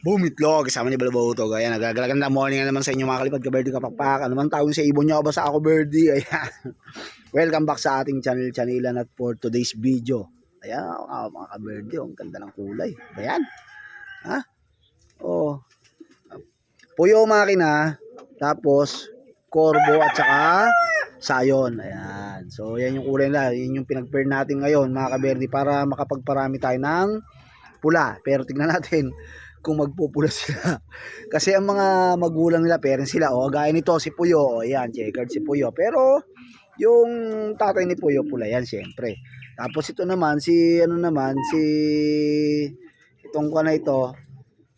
Bumitlog, kasama ni Balabotog. Ayan, nagagalagan morning na naman sa inyo mga kalipad ka-Birdie kapakpak. Ano man tawag sa ibon niya o basta ako Birdie. Ayan. Welcome back sa ating channel at for today's video. Ayan, mga ka-Birdie, ang ganda ng kulay. Ayan. Ha? Oh. Puyo makina, tapos Corvo at saka Sayon. Ayan. So, yan yung kulay nila. Yan yung pinag-pair natin ngayon mga ka-Birdie para makapagparami tayo ng pula. Pero tignan natin kung magpupula sila. Kasi ang mga magulang nila, parents sila, gaya nito, si Puyo, ayan, checkered si Puyo. Pero, yung tatay ni Puyo, pula yan, siyempre. Tapos ito naman, itong ko na ito,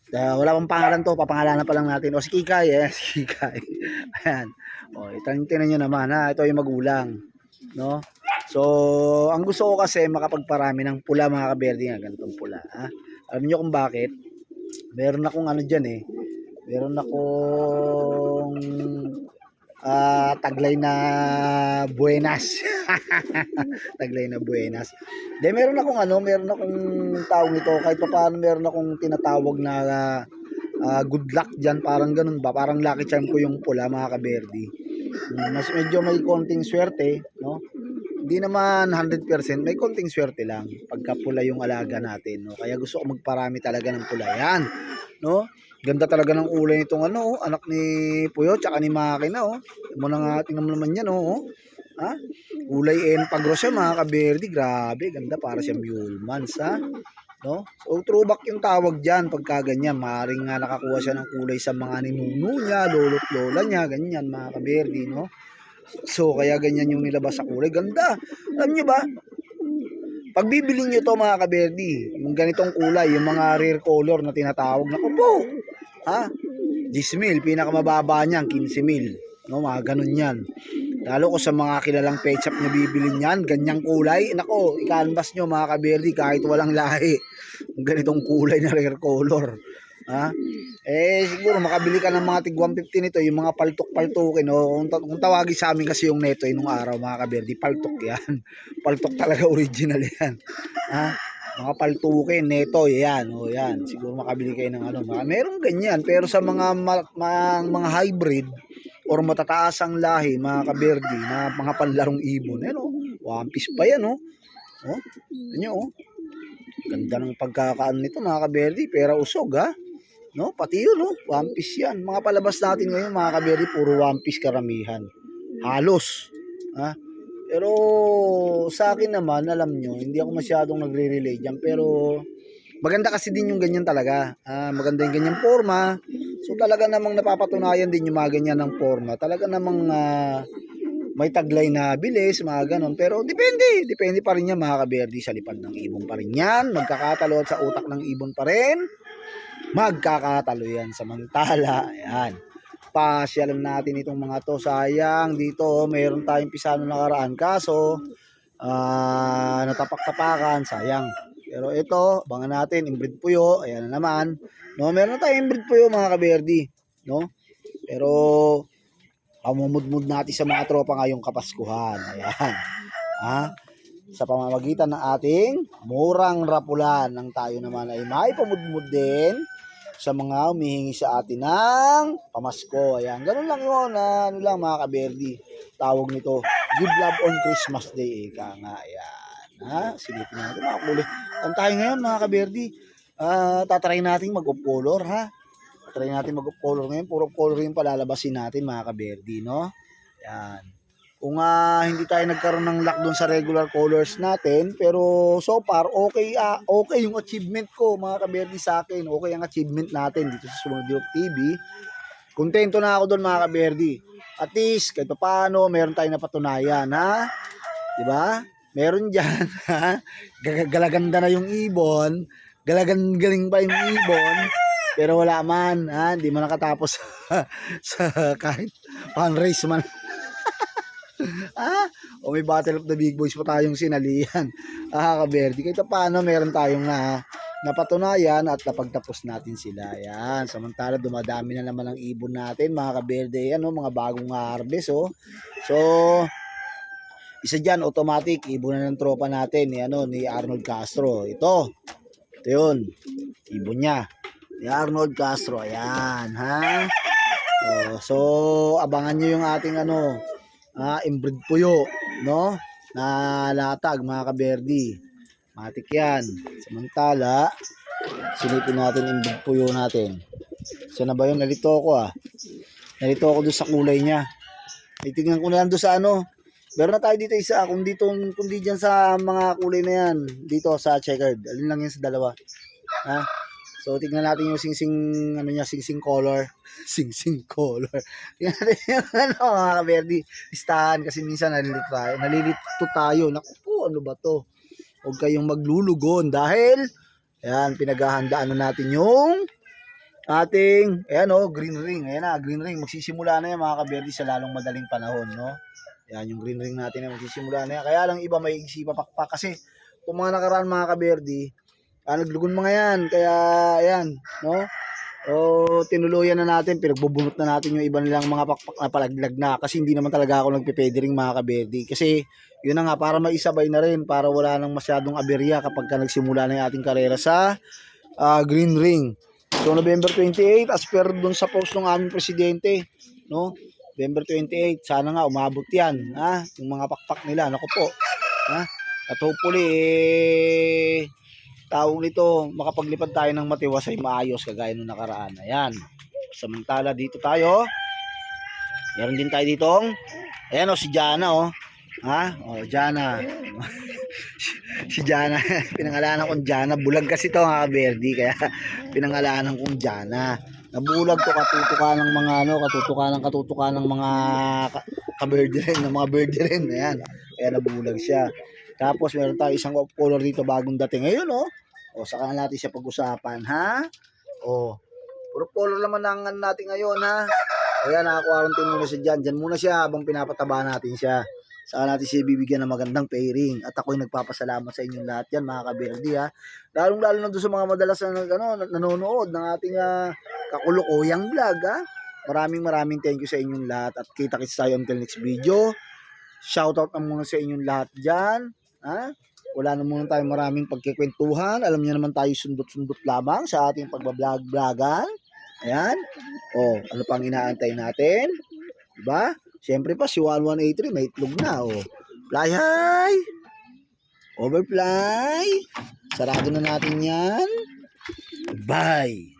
wala pang pangalan to, papangalanan pa lang natin. Si Kikay, si Kikay. Ayan. Tinan nyo naman, ito yung magulang. No? So, ang gusto ko kasi makapagparami ng pula mga ka-Birdie nga, ganitong pula. Alam niyo kung bakit? Meron akong meron akong taglay na buenas. Taglay na buenas. Meron akong tawag nito, kahit pa paano meron akong tinatawag na good luck dyan, parang ganun ba, parang lucky charm ko yung pula mga ka-Birdie. Mas medyo may konting swerte, no? Hindi naman 100%, may konting swerte lang pagka pula yung alaga natin, no? Kaya gusto ko magparami talaga ng pula yan, no? Ganda talaga ng kulay nitong anak ni Puyo tsaka ni Makina, tingnan mo naman yan, kulay pagros siya mga ka-Birdie, grabe, ganda, para siya Muleman's, no? So throwback yung tawag diyan pagka ganyan, maaaring nga nakakuha siya ng kulay sa mga ninuno niya, lolo't lola niya, ganyan mga ka-Birdie, no? So, kaya ganyan yung nilabas sa kulay. Ganda. Alam nyo ba? Pag bibili nyo to mga ka-Birdie, yung ganitong kulay, yung mga rare color na tinatawag, naku po, 10,000, pinakamababa niyan, 15,000. No, mga ganun yan. Lalo ko sa mga kilalang pet shop na bibili niyan, ganyang kulay, nako, i-canvas nyo mga ka-Birdie kahit walang lahi. Yung ganitong kulay na rare color. Siguro makabili ka ng mga tig 150 nito, yung mga paltok-paltukin, kung tawagin sa amin kasi yung neto nung araw mga ka-Birdie, paltok yan. Paltok talaga, original yan. Mga paltukin, neto, yan, yan. Siguro makabili kayo ng meron ganyan, pero sa mga hybrid or matataas ang lahi mga ka-Birdie na mga panlarong ibon, one piece pa yan, Ganyan, ganda ng pagkakaan nito mga ka-Birdie, pero usog, no, pati yun, one piece yan. Mga palabas natin ngayon mga ka-Birdie, puro one piece karamihan. Halos. Pero sa akin naman, alam nyo, hindi ako masyadong nagre-relay dyan. Pero maganda kasi din yung ganyan talaga. Maganda yung ganyan forma. So talaga namang napapatunayan din yung mga ganyan ng forma. Talaga namang may taglay na bilis, mga ganon. Pero depende pa rin yan mga ka-Birdie. Sa lipad ng ibon pa rin yan. Magkakatalo at sa utak ng ibon pa rin. Magkakatalo yan. Samantala, ayan, pasyalan natin itong mga to. Sayang dito, mayroon tayong pisano nakaraan, kaso natapak-tapakan, sayang. Pero ito, abangan natin, inbreed puyo, ayan na naman, no? Meron tayong inbreed puyo mga ka-Birdie, no? Pero pamumudmud natin sa mga tropa ngayong Kapaskuhan, ayan, sa pamamagitan ng ating murang rapulan, nang tayo naman ay may pamudmud din sa mga humihingi sa atin ng pamasko. Ayan, ganun lang yun. Lang mga ka-Birdie, tawag nito, give love on Christmas Day, ika nga. Ayan, silipin natin mga kulay. Ang tayo ngayon mga ka-Birdie, tatry natin mag-off color, tatry natin mag-off color ngayon. Puro color yung palalabasin natin mga ka-Birdie, no? Ayan. Kung hindi tayo nagkaroon ng luck doon sa regular colors natin, pero so far okay yung achievement ko mga ka-Birdie sa akin. Okay ang achievement natin dito sa Sumunod TV. Kontento na ako doon mga ka-Birdie. At least kahit paano meron tayong napatunayan, 'di ba? Meron diyan, galaganda na yung ibon, galing pa yung ibon, pero wala man, hindi man nakatapos sa kahit fundraise man. May Battle of the Big Boys pa tayong sinalihan. Ka-Birdie, kahit paano meron tayong napatunayan at napagtapos natin sila. Yan. Samantala dumadami na naman ang ibon natin mga ka-Birdie, mga bagong harvest, So isa diyan automatic ibon na ng tropa natin ni Arnold Castro. Ito yun, ibon niya. Ni Arnold Castro. Ayan, ha? Oh, so, abangan nyo yung ating inbreed puyo, no? Na latag, mga kaberdi. Matik yan. Samantala, silipin natin inbreed puyo natin. So, na ba yun? Nalito ako, Nalito ako doon sa kulay niya. Itignan ko na lang doon sa meron na tayo dito isa. Kung di dyan sa mga kulay na yan, dito sa checkered. Alin lang yan sa dalawa. Ha? So, tignan natin yung singsing, singsing color. Singsing color. Tignan natin yung mga kaberdi. Listahan kasi minsan nalilito tayo. Naku po, ano ba to? Huwag kayong maglulugon dahil, ayan, pinaghahandaan na natin yung ating, green ring. Ayan na, green ring. Magsisimula na yan, mga kaberdi, sa lalong madaling panahon, no? Ayan, yung green ring natin na magsisimula na yan. Kaya lang iba may igsipa pakpak kasi kung mga nakaraan, mga kaberdi, naglugon mga yan. Kaya, ayan, no? O, tinuluyan na natin, pinagbubunot na natin yung iba nilang mga pakpak na palaglag na. Kasi hindi naman talaga ako nagpe-pedering, mga kaberdi. Kasi, yun na nga, para maisabay na rin, para wala nang masyadong aberya kapag ka nagsimula na yung ating karera sa green ring. So, November 28, as per dun sa post ng aming presidente, no? November 28, sana nga umabot yan, yung mga pakpak nila, naku po, at hopefully, tawag nito, makapaglipad tayo ng matiwasay maayos kagaya nung nakaraan. Ayan. Samantala dito tayo. Meron din tayo ditong, ayan si Jana Jana. Si Jana, pinangalanan kong Jana. Bulag kasi to, mga kaberdi, kaya pinangalanan kong Jana. Nabulag to, katutuka ng mga katutuka ng mga kaberdi rin, ng mga birdi rin. Ayan. Kaya nabulag siya. Tapos meron tayo isang off color dito bagong dating. Ngayon, saka natin siya pag-usapan, ha? Puro color naman ang natin ngayon, ha? Ayan, naka-quarantine muna siya dyan. Dyan muna siya habang pinapataba natin siya. Saka natin siya bibigyan ng magandang pairing. At ako'y nagpapasalamat sa inyong lahat yan, mga kaberdi, ha? Lalong-lalo na doon sa mga madalas na nanonood ng ating kakulukuyang vlog, ha? Maraming thank you sa inyong lahat. At kita-kits tayo until next video. Shoutout na muna sa inyong lahat dyan. Wala na muna tayong maraming pagkikwentuhan. Alam niyo naman tayo sundot-sundot lamang sa ating pagbablog-blogan. Ayan. Ano pang inaantay natin? Diba? Siyempre pa, si 1183 may itlog na. Fly high. Overfly. Sarado na natin yan. Bye.